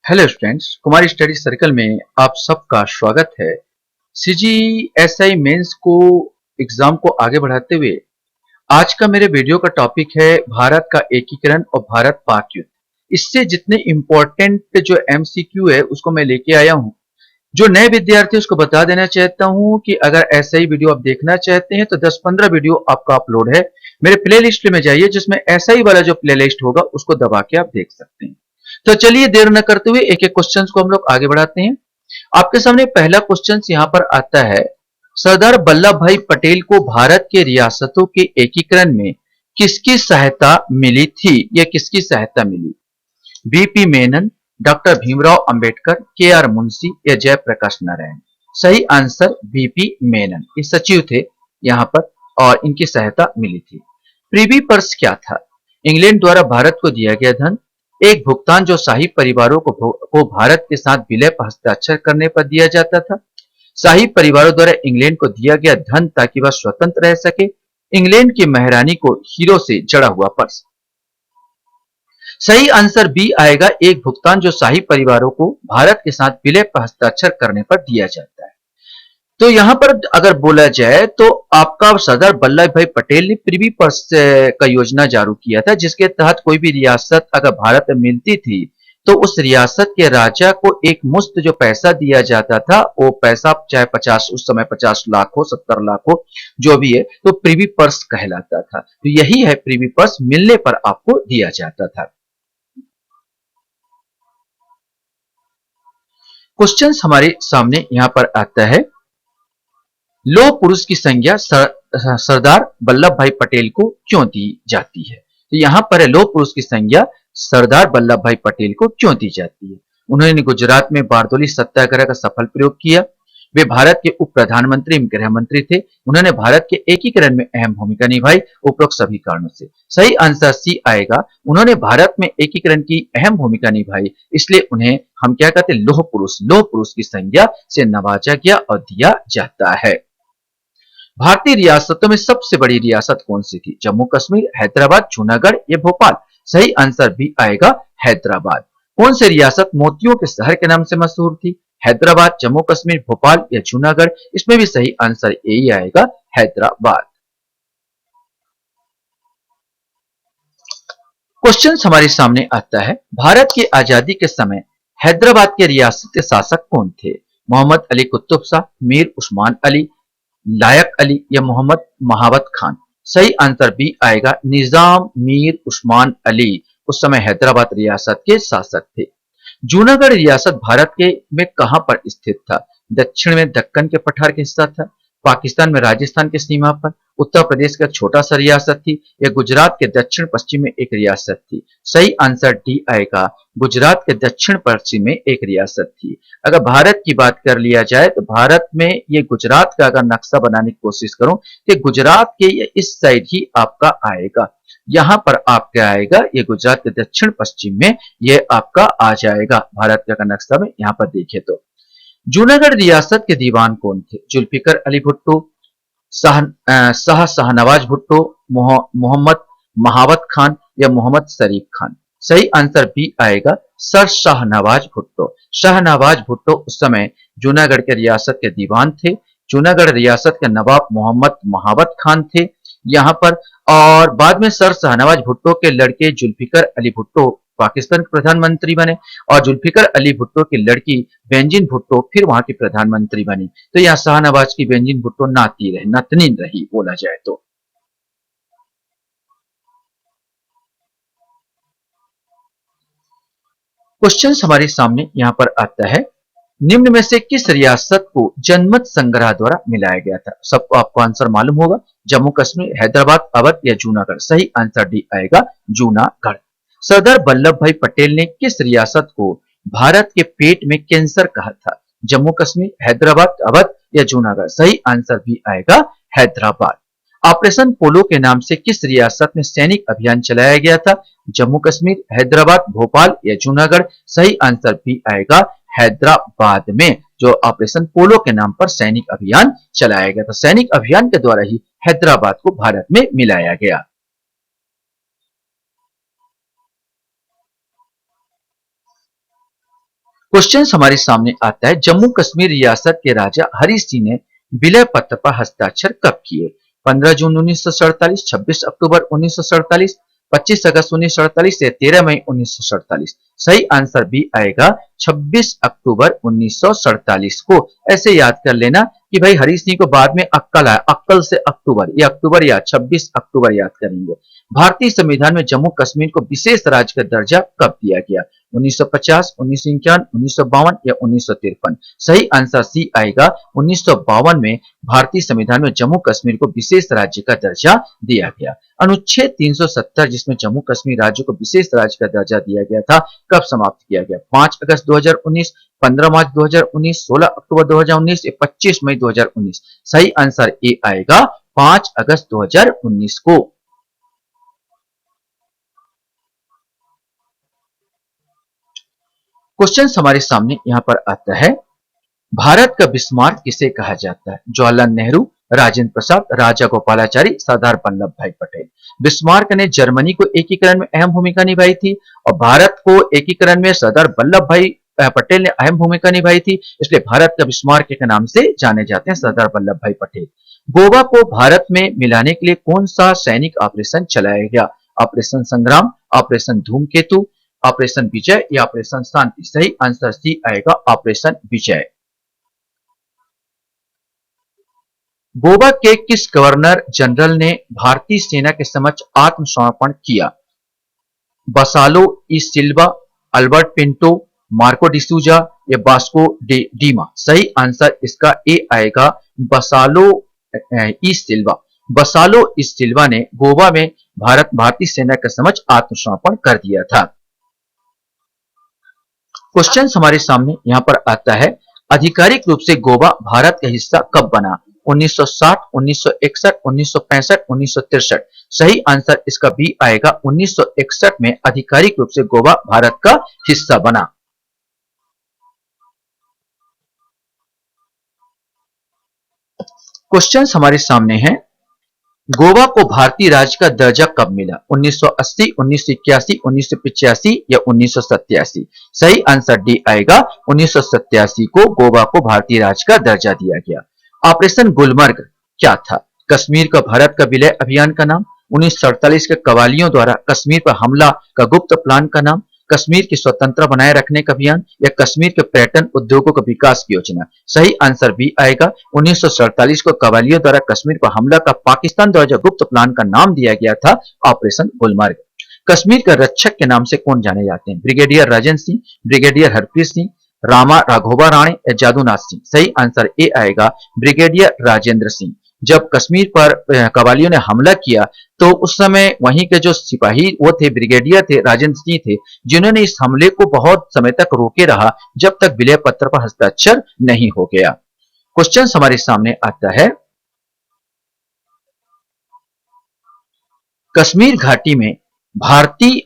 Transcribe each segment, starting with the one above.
Hello students, Kumar study circle में आप सबका स्वागत है। सीजीएसआई मेंस को एग्जाम को आगे बढ़ाते हुए आज का मेरे वीडियो का टॉपिक है भारत का एकीकरण और भारत पाक युद्ध। इससे जितने इंपॉर्टेंट जो एमसीक्यू है उसको मैं लेके आया हूं। जो नए विद्यार्थी उसको बता देना चाहता हूं कि अगर ऐसा ही वीडियो आप देखना चाहते हैं तो 10-15 वीडियो आपका अपलोड है मेरे प्लेलिस्ट में जाइए, जिसमें ऐसा ही वाला जो प्लेलिस्ट होगा उसको दबा के आप देख सकते हैं। तो चलिए देर न करते हुए एक एक क्वेश्चंस को हम लोग आगे बढ़ाते हैं। आपके सामने पहला क्वेश्चन यहां पर आता है, सरदार वल्लभ भाई पटेल को भारत के रियासतों के एकीकरण में किसकी सहायता मिली थी? यह किसकी सहायता मिली? बीपी मेनन, डॉक्टर भीमराव अंबेडकर, के आर मुंशी या जयप्रकाश नारायण? सही आंसर बीपी मेनन, ये सचिव थे यहां पर और इनकी सहायता मिली थी। प्रीवी पर्स क्या था? इंग्लैंड द्वारा भारत को दिया गया धन, एक भुगतान जो शाही परिवारों को भारत के साथ विलय पर हस्ताक्षर करने पर दिया जाता था। शाही परिवारों द्वारा इंग्लैंड को दिया गया धन ताकि वह स्वतंत्र रह सके। इंग्लैंड की महारानी को हीरो से जड़ा हुआ पर्स। सही आंसर बी आएगा, एक भुगतान जो शाही परिवारों को भारत के साथ विलय पर हस्ताक्षर करने पर दिया जाता है। तो यहां पर अगर बोला जाए तो आपका सरदार वल्लभ भाई पटेल ने प्रिवी पर्स का योजना जारी किया था, जिसके तहत कोई भी रियासत अगर भारत में मिलती थी तो उस रियासत के राजा को एक मुश्त जो पैसा दिया जाता था, वो पैसा चाहे 50 उस समय 50 लाख हो 70 लाख हो जो भी है, तो प्रिवी पर्स कहलाता था। तो यही है, प्रिवी पर्स मिलने पर आपको दिया जाता था। क्वेश्चन हमारे सामने यहां पर आता है, लौह पुरुष की संज्ञा सरदार वल्लभ भाई पटेल को क्यों दी जाती है? तो यहां पर है, लौह पुरुष की संज्ञा सरदार वल्लभ भाई पटेल को क्यों दी जाती है? उन्होंने गुजरात में बारदोली सत्याग्रह का सफल प्रयोग किया। वे भारत के उप प्रधानमंत्री एवं गृह मंत्री थे। उन्होंने भारत के एकीकरण में अहम भूमिका निभाई। उपरोक्त सभी कारणों से सही आंसर सी आएगा, उन्होंने भारत में एकीकरण की अहम भूमिका निभाई, इसलिए उन्हें हम क्या कहते हैं, लौह पुरुष की संज्ञा से नवाजा गया और दिया जाता है। भारतीय रियासतों में सबसे बड़ी रियासत कौन सी थी? जम्मू कश्मीर, हैदराबाद, जूनागढ़ या भोपाल? सही आंसर भी आएगा हैदराबाद। कौन सी रियासत मोतियों के शहर के नाम से मशहूर थी? हैदराबाद, जम्मू कश्मीर, भोपाल या जूनागढ़? इसमें भी सही आंसर यही आएगा, हैदराबाद। क्वेश्चन हमारे सामने आता है, भारत की आजादी के समय हैदराबाद के रियासत के शासक कौन थे? मोहम्मद अली कुतुब शाह, मीर उस्मान अली, लायक अली या मोहम्मद महावत खान? सही आंसर बी आएगा, निजाम मीर उस्मान अली उस समय हैदराबाद रियासत के शासक थे। जूनागढ़ रियासत भारत के में कहां पर स्थित था? दक्षिण में दक्कन के पठार के हिस्सा था, पाकिस्तान में राजस्थान की सीमा पर, उत्तर प्रदेश का छोटा सा रियासत थी या गुजरात के दक्षिण पश्चिम में एक रियासत थी? सही आंसर डी आएगा, गुजरात के दक्षिण पश्चिम में एक रियासत थी। अगर भारत की बात कर लिया जाए तो भारत में ये गुजरात का अगर नक्शा बनाने की कोशिश करूं तो गुजरात के इस साइड ही आपका आएगा। यहां पर आपका आएगा, ये गुजरात के दक्षिण पश्चिम में ये आपका आ जाएगा भारत का नक्शा में। यहां पर देखिए तो जूनागढ़ रियासत के दीवान कौन थे? जुल्फिकर अली भुट्टो, शाहनवाज भुट्टो, मोहम्मद महावत खान या मोहम्मद शरीफ खान? सही आंसर बी आएगा, सर शाहनवाज भुट्टो। शाहनवाज भुट्टो उस समय जूनागढ़ के रियासत के दीवान थे। जूनागढ़ रियासत के नवाब मोहम्मद महावत खान थे यहाँ पर। और बाद में सर शाहनवाज भुट्टो के लड़के जुल्फिकर अली भुट्टो पाकिस्तान के प्रधानमंत्री बने और जुल्फिकर अली भुट्टो की लड़की बेंजीन भुट्टो फिर वहां की प्रधानमंत्री बनी। तो यहाँ शाहनवाज की बेंजीन भुट्टो नाती रहे, नतनीन रही बोला जाए तो। क्वेश्चन हमारे सामने यहाँ पर आता है, निम्न में से किस रियासत को जनमत संग्रह द्वारा मिलाया गया था? सबको आपको आंसर मालूम होगा, जम्मू कश्मीर, हैदराबाद, अवध या जूनागढ़? सही आंसर डी आएगा, जूनागढ़। सरदार वल्लभ भाई पटेल ने किस रियासत को भारत के पेट में कैंसर कहा था? जम्मू कश्मीर, हैदराबाद, अवध या जूनागढ़? सही आंसर भी आएगा, हैदराबाद। ऑपरेशन पोलो के नाम से किस रियासत में सैनिक अभियान चलाया गया था? जम्मू कश्मीर, हैदराबाद, भोपाल या जूनागढ़? सही आंसर भी आएगा, हैदराबाद में जो ऑपरेशन पोलो के नाम पर सैनिक अभियान चलाया गया था। सैनिक अभियान के द्वारा ही हैदराबाद को भारत में मिलाया गया। क्वेश्चन हमारे सामने आता है, जम्मू कश्मीर रियासत के राजा हरि सिंह ने विलय पत्र पर हस्ताक्षर कब किए? 15 जून 1947, 26 अक्टूबर 1947, 25 अगस्त 1948 या 13 मई 1947। सही आंसर बी आएगा 26 अक्टूबर 1947 को। ऐसे याद कर लेना कि भाई हरि सिंह को बाद में अक्कल आया, अक्कल से अक्टूबर, ये अक्टूबर या 26 अक्टूबर याद करेंगे। भारतीय संविधान में जम्मू कश्मीर को विशेष राज्य का दर्जा कब दिया गया? 1950, 1951, 1952 या 1953। सही आंसर सी आएगा 1952 में भारतीय संविधान में जम्मू कश्मीर को विशेष राज्य का दर्जा दिया गया। अनुच्छेद 370 जिसमें जम्मू कश्मीर राज्य को विशेष राज्य का दर्जा दिया गया था, कब समाप्त किया गया? 5 अगस्त 2019, 15 मार्च 2019, 16 अक्टूबर 2019 या 25 मई 2019। सही आंसर ए आएगा 5 अगस्त 2019 को। क्वेश्चन हमारे सामने यहां पर आता है, भारत का बिस्मार्क किसे कहा जाता है? जवाहरलाल नेहरू, राजेंद्र प्रसाद, राजा गोपालाचारी, सरदार वल्लभ भाई पटेल। बिस्मार्क ने जर्मनी को एकीकरण में अहम भूमिका निभाई थी और भारत को एकीकरण में सरदार वल्लभ भाई पटेल ने अहम भूमिका निभाई थी, इसलिए भारत का बिस्मार्क के नाम से जाने जाते हैं सरदार वल्लभ भाई पटेल। गोवा को भारत में मिलाने के लिए कौन सा सैनिक ऑपरेशन चलाया गया? ऑपरेशन संग्राम, ऑपरेशन धूमकेतु, ऑपरेशन विजय या ऑपरेशन शांति। सही आंसर सी आएगा ऑपरेशन विजय। गोवा के किस गवर्नर जनरल ने भारतीय सेना के समक्ष आत्मसमर्पण किया? बसालो ई सिल्वा, अल्बर्ट पिंटो, मार्को डिसूजा या बास्को डे डीमा। सही आंसर इसका ए आएगा बसालो ई सिल्वा। बसालो ई सिल्वा ने गोवा में भारतीय सेना के समक्ष आत्मसमर्पण कर दिया था। क्वेश्चन हमारे सामने यहां पर आता है, आधिकारिक रूप से गोवा भारत का हिस्सा कब बना? 1960, 1961, 1965, 1963। सही आंसर इसका बी आएगा 1961 में आधिकारिक रूप से गोवा भारत का हिस्सा बना। क्वेश्चन हमारे सामने है, गोवा को भारतीय राज्य का दर्जा कब मिला? 1980, 1981, 1985 या 1987। सही आंसर डी आएगा 1987 को गोवा को भारतीय राज्य का दर्जा दिया गया। ऑपरेशन गुलमर्ग क्या था? कश्मीर का भारत का विलय अभियान का नाम, 1947 के कवालियों द्वारा कश्मीर पर हमला का गुप्त प्लान का नाम, कश्मीर की स्वतंत्रता बनाए रखने का अभियान या कश्मीर के पर्यटन उद्योगों का विकास की योजना। सही आंसर बी आएगा 1947 को कवालियों द्वारा कश्मीर पर हमला का पाकिस्तान द्वारा जो गुप्त प्लान का नाम दिया गया था ऑपरेशन गुलमर्ग। कश्मीर का रक्षक के नाम से कौन जाने जाते हैं? ब्रिगेडियर राजन सिंह, ब्रिगेडियर हरप्रीत सिंह, रामा राघोबा राणे या जादूनाथ सिंह। सही आंसर ए आएगा ब्रिगेडियर राजेंद्र सिंह। जब कश्मीर पर कवालियों ने हमला किया तो उस समय वहीं के जो सिपाही वो थे, ब्रिगेडियर थे, राजेंद्र सिंह थे, जिन्होंने इस हमले को बहुत समय तक रोके रहा जब तक विलय पत्र पर हस्ताक्षर नहीं हो गया। क्वेश्चन हमारे सामने आता है, कश्मीर घाटी में भारतीय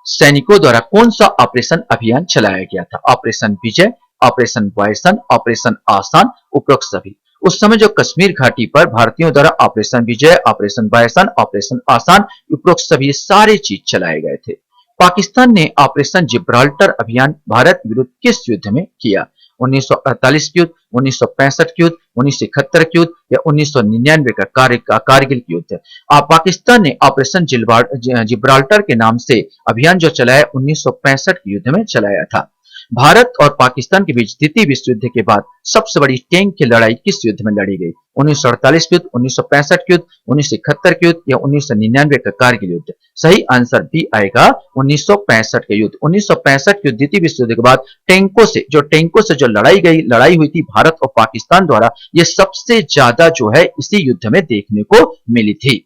सैनिकों द्वारा कौन सा ऑपरेशन अभियान चलाया गया था? ऑपरेशन विजय, ऑपरेशन बायसन, ऑपरेशन आसान, उपरोक्त सभी। उस समय जो कश्मीर घाटी पर भारतीयों द्वारा ऑपरेशन विजय, ऑपरेशन बायसन, ऑपरेशन आसान, उपरोक्त सभी सारे चीज चलाए गए थे। पाकिस्तान ने ऑपरेशन जिब्राल्टर अभियान भारत विरुद्ध किस युद्ध में किया? 1948 के युद्ध, 1965 के युद्ध, 1971 के युद्ध या 1999 का कारगिल युद्ध। पाकिस्तान ने ऑपरेशन जिब्राल्टर के नाम से अभियान जो चलाया 1965 के युद्ध में चलाया था। भारत और पाकिस्तान के बीच द्वितीय विश्व युद्ध के बाद सबसे बड़ी टैंक की लड़ाई किस युद्ध में लड़ी गई? 1948 के युद्ध, 1965 के युद्ध, 1971 के युद्ध या 1999 का कारगिल युद्ध। सही आंसर बी आएगा 1965 के युद्ध। 1965 के द्वितीय विश्व युद्ध के बाद टैंकों से जो लड़ाई हुई थी भारत और पाकिस्तान द्वारा, ये सबसे ज्यादा जो है इसी युद्ध में देखने को मिली थी।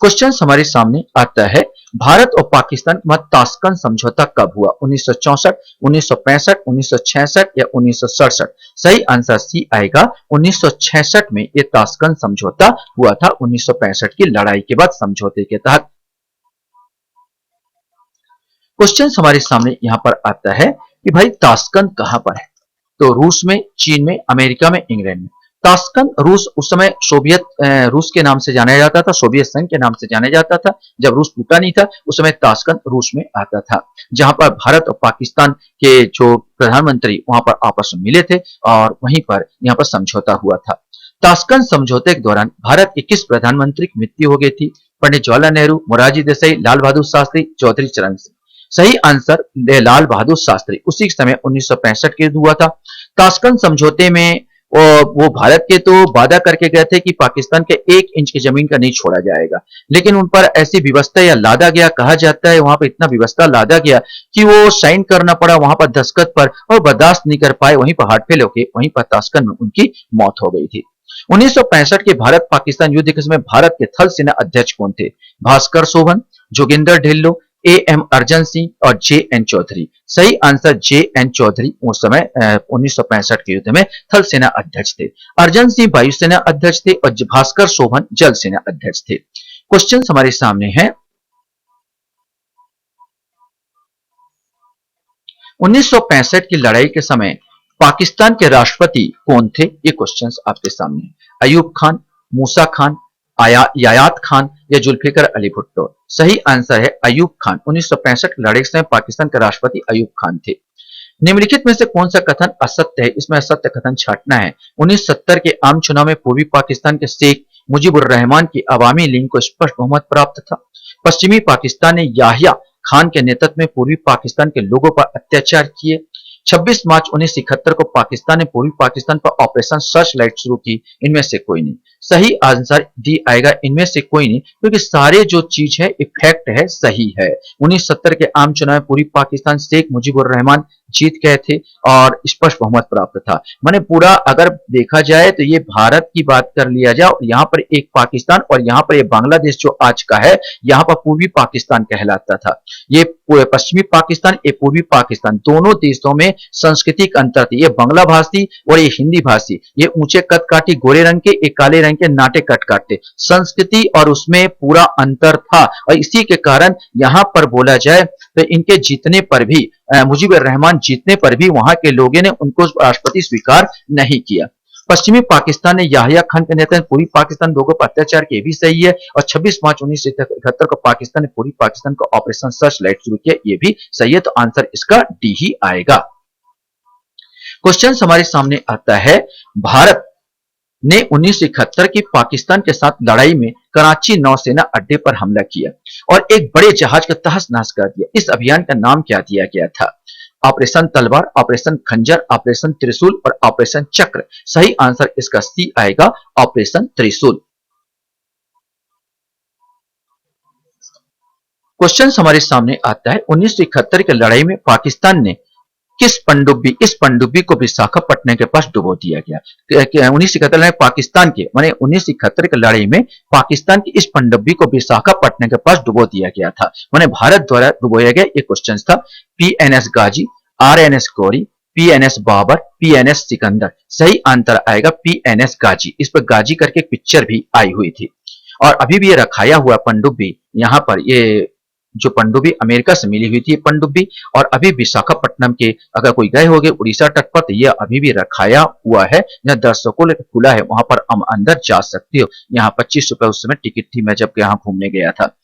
क्वेश्चन हमारे सामने आता है, भारत और पाकिस्तान के मध्य ताशकंद समझौता कब हुआ? 1964, 1965, 1966 या 1967। सही आंसर सी आएगा 1966 में यह ताशकंद समझौता हुआ था, 1965 की लड़ाई के बाद समझौते के तहत। क्वेश्चन हमारे सामने यहां पर आता है कि भाई ताशकंद कहां पर है? तो रूस में, चीन में, अमेरिका में, इंग्लैंड में। ताशकंद रूस उस समय सोवियत रूस के नाम से जाना जाता था, सोवियत संघ के नाम से जाना जाता था। जब रूस टूटा नहीं था उस समय ताशकंद रूस में आता था, जहां पर भारत और पाकिस्तान के जो प्रधानमंत्री वहां पर आपस में मिले थे और वहीं पर यहाँ पर समझौता हुआ था। ताशकंद समझौते के दौरान भारत के किस प्रधानमंत्री की मृत्यु हो गई थी? पंडित जवाहरलाल नेहरू, मोरारजी देसाई, लाल बहादुर शास्त्री, चौधरी चरण सिंह। सही आंसर लाल बहादुर शास्त्री। उसी समय 1965 के युद्ध हुआ था। ताशकंद समझौते में वो भारत के तो वादा करके गए थे कि पाकिस्तान के 1 इंच की जमीन का नहीं छोड़ा जाएगा, लेकिन उन पर ऐसी व्यवस्था या लादा गया, कहा जाता है वहां पर इतना व्यवस्था लादा गया कि वो साइन करना पड़ा वहां पर दस्तखत पर, और बर्दाश्त नहीं कर पाए, वहीं पर हार्ट फेल होके वहीं पर ताशकंद में उनकी मौत हो गई थी। 1965 के भारत पाकिस्तान युद्ध के समय भारत के थल सेना अध्यक्ष कौन थे? भास्कर शोभन, जोगिंदर ढिल्लो, एएम अर्जन सिंह और जेएन चौधरी। सही आंसर जेएन चौधरी उस समय 1965 के युद्ध में थल सेना अध्यक्ष थे। अर्जन सिंह वायुसेना अध्यक्ष थे और भास्कर शोभन जल सेना अध्यक्ष थे। क्वेश्चन हमारे सामने है, 1965 की लड़ाई के समय पाकिस्तान के राष्ट्रपति कौन थे? ये क्वेश्चंस आपके सामने है। अयूब खान, मूसा खान, यायात खान या जुल्फिकर अली भुट्टो। सही आंसर है अयूब खान। 1965 की लड़ाई के समय पाकिस्तान के राष्ट्रपति अयूब खान थे। निम्नलिखित में से कौन सा कथन असत्य है? इसमें असत्य कथन छांटना है। 1970 के आम चुनाव में पूर्वी पाकिस्तान के शेख मुजीबुर रहमान की अवामी लीग को स्पष्ट बहुमत प्राप्त था। पश्चिमी पाकिस्तान ने याहिया खान के नेतृत्व में पूर्वी पाकिस्तान के लोगों पर अत्याचार किए। 26 मार्च 1971 को पाकिस्तान ने पूर्वी पाकिस्तान पर ऑपरेशन सर्च लाइट शुरू की। इनमें से कोई नहीं। सही आंसर डी आएगा, इनमें से कोई नहीं, क्योंकि सारे जो चीज है इफेक्ट है, सही है। 1970 के आम चुनाव में पूर्वी पाकिस्तान शेख मुजीबुर रहमान जीत गए थे और स्पष्ट बहुमत प्राप्त था। माने पूरा अगर देखा जाए तो ये भारत की बात कर लिया जाए, यहाँ पर एक पाकिस्तान और यहाँ पर ये बांग्लादेश जो आज का है, यहाँ पर पूर्वी पाकिस्तान कहलाता था। ये पश्चिमी पाकिस्तान, ये पूर्वी पाकिस्तान, दोनों देशों में सांस्कृतिक अंतर थी। ये बांग्ला भाषी और ये हिंदी भाषी, ये ऊंचे कद काठी गोरे रंग के, एक काले रंग के नाटे कट काटते। संस्कृति और उसमें पूरा अंतर था और इसी के कारण यहां पर बोला जाए तो इनके जीतने पर भी, मुजीबुर रहमान जीतने पर भी वहां के लोगों ने उनको राष्ट्रपति स्वीकार नहीं किया। पश्चिमी पाकिस्तान ने याहिया खान के नेतृत्व में पूर्वी पाकिस्तान लोगों पर अत्याचार किया, भी सही है। और 26 मार्च 1971 को पाकिस्तान ने पूर्वी पाकिस्तान को ऑपरेशन सर्च लाइट शुरू किया, ये भी सही है। तो आंसर इसका डी ही आएगा। क्वेश्चन हमारे सामने आता है, भारत ने 1971 की पाकिस्तान के साथ लड़ाई में कराची नौसेना अड्डे पर हमला किया और एक बड़े जहाज का तहस नहस कर दिया। इस अभियान का नाम क्या दिया गया था? ऑपरेशन तलवार, ऑपरेशन खंजर, ऑपरेशन त्रिशूल और ऑपरेशन चक्र। सही आंसर इसका सी आएगा, ऑपरेशन त्रिशूल। क्वेश्चन हमारे सामने आता है, 1971 की लड़ाई में पाकिस्तान ने इस पनडुब्बी को विशाखापट्टनम के पास डुबो दिया गया। 1971 में पाकिस्तान के, माने 1971 की लड़ाई में पाकिस्तान की इस पनडुब्बी को विशाखापट्टनम के पास डुबो दिया गया था, माने भारत द्वारा डुबोया गया। ये क्वेश्चन था। PNS Ghazi, RNS Ghauri, PNS Babur, PNS Sikandar. सही आंसर आएगा पीएनएस गाजी। इस पर गाजी करके एक पिक्चर भी आई हुई थी और अभी भी ये रखाया हुआ पनडुब्बी, यहाँ पर ये जो पनडुब्बी अमेरिका से मिली हुई थी पनडुब्बी, और अभी विशाखापट्टनम के अगर कोई गए होंगे उड़ीसा तट पर, तो यह अभी भी रखाया हुआ है। यहाँ दर्शकों के खुला है, वहां पर हम अंदर जा सकते हो। यहाँ 25 रुपए उस समय टिकट थी, मैं जब यहाँ घूमने गया था।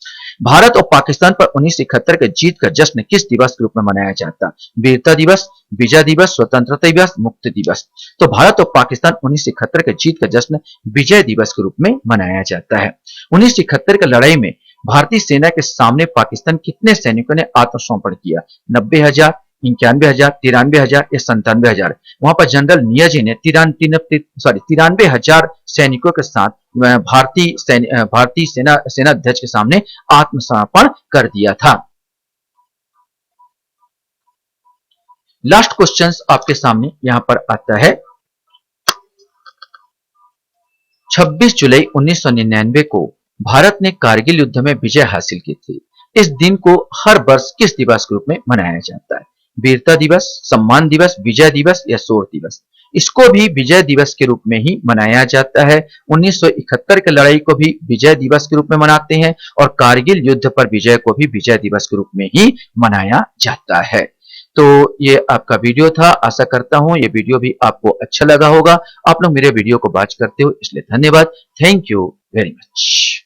भारत और पाकिस्तान पर 1971 के जीत का जश्न किस दिवस के रूप में मनाया जाता? वीरता दिवस, विजय दिवस, स्वतंत्रता दिवस, मुक्ति दिवस। तो भारत और पाकिस्तान 1971 के जीत का जश्न विजय दिवस के रूप में मनाया जाता है। 1971 की लड़ाई में भारतीय सेना के सामने पाकिस्तान कितने सैनिकों ने आत्मसमर्पण किया? 90,000, 91,000, 93,000 या 97,000। वहां पर जनरल नियाजी ने 93,000 सैनिकों के साथ भारतीय सेना अध्यक्ष के सामने आत्मसमर्पण कर दिया था। लास्ट क्वेश्चन आपके सामने यहां पर आता है, 26 जुलाई 1999 को भारत ने कारगिल युद्ध में विजय हासिल की थी। इस दिन को हर वर्ष किस दिवस के रूप में मनाया जाता है? वीरता दिवस, सम्मान दिवस, विजय दिवस या शौर्य दिवस। इसको भी विजय दिवस के रूप में ही मनाया जाता है। 1971 की लड़ाई को भी विजय दिवस के रूप में मनाते हैं और कारगिल युद्ध पर विजय को भी विजय दिवस के रूप में ही मनाया जाता है। तो ये आपका वीडियो था। आशा करता हूँ ये वीडियो भी आपको अच्छा लगा होगा। आप लोग मेरे वीडियो को वॉच करते हो इसलिए धन्यवाद। Thank you very much.